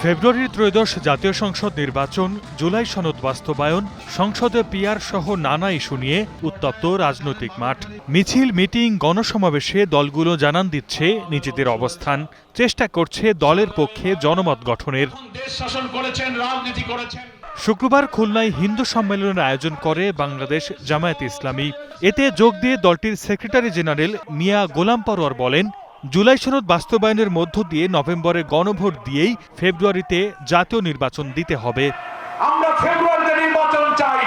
ফেব্রুয়ারির ত্রয়োদশ জাতীয় সংসদ নির্বাচন, জুলাই সনদ বাস্তবায়ন, সংসদে পিআর সহ নানা ইস্যু নিয়ে উত্তপ্ত রাজনৈতিক মাঠ। মিছিল, মিটিং, গণসমাবেশে দলগুলো জানান দিচ্ছে নিজেদের অবস্থান, চেষ্টা করছে দলের পক্ষে জনমত গঠনের। শুক্রবার খুলনায় হিন্দু সম্মেলনের আয়োজন করে বাংলাদেশ জামায়াতে ইসলামী। এতে যোগ দিয়ে দলটির সেক্রেটারি জেনারেল মিয়া গোলাম পরোয়ার বলেন, জুলাই সনদ বাস্তবায়নের মধ্য দিয়ে নভেম্বরে গণভোট দিয়েই ফেব্রুয়ারিতে জাতীয় নির্বাচন দিতে হবে। আমরা ফেব্রুয়ারিতে নির্বাচন চাই,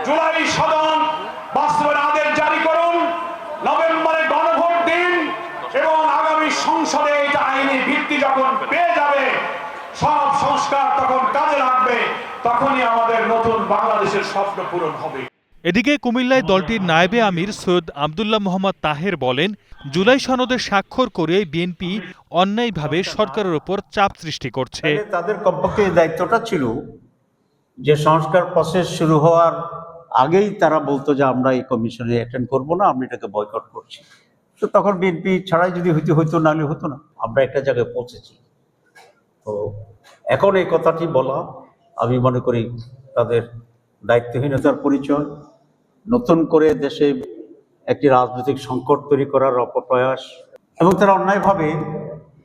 জুলাই সনদ বাস্তবায়নের আদেশ জারি করুন, নভেম্বরে গণভোট দিন এবং আগামী সংসদে এটা আইনি ভিত্তি যখন পেয়ে যাবে, সব সংস্কার তখন কাজে লাগবে, তখনই আমাদের নতুন বাংলাদেশের স্বপ্ন পূরণ হবে। এদিকে কুমিল্লায় দলটির নায়েবে আমির সৈয়দ আব্দুল্লাহ মোহাম্মদ তাহের বলেন, জুলাই সনদে স্বাক্ষর করে বিএনপি অন্যায়ভাবে সরকারের উপর চাপ সৃষ্টি করছে। তাদের কমপক্ষে দায়িত্বটা ছিল যে সংস্কার প্রসেস শুরু হওয়ার আগেই তারা বলতো যে আমরা এই কমিশনে অ্যাটেন্ড করবো না, আমরা এটাকে বয়কট করছি। তো তখন বিএনপি ছাড়াই যদি হইতো নাহলে হতো না। আমরা একটা জায়গায় পৌঁছেছি। তো এখন এই কথাটি বলা আমি মনে করি তাদের দায়িত্বহীনতার পরিচয়, নতুন করে দেশে একটি রাজনৈতিক সংকট তৈরি করার অপপ্রয়াস, এবং তারা অন্যায়ভাবে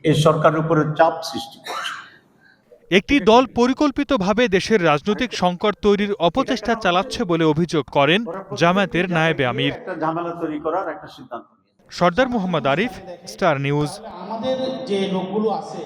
এই সরকারের উপরে চাপ সৃষ্টি করছে। একটি দল পরিকল্পিতভাবে দেশের রাজনৈতিক সংকট তৈরির অপচেষ্টা চালাচ্ছে বলে অভিযোগ করেন জামায়াতের নায়েবে আমির। ঝামেলা তৈরি করার একটা সিদ্ধান্ত। সর্দার মোহাম্মদ আরিফ, স্টার নিউজ। আমাদের যে লোকগুলো আছে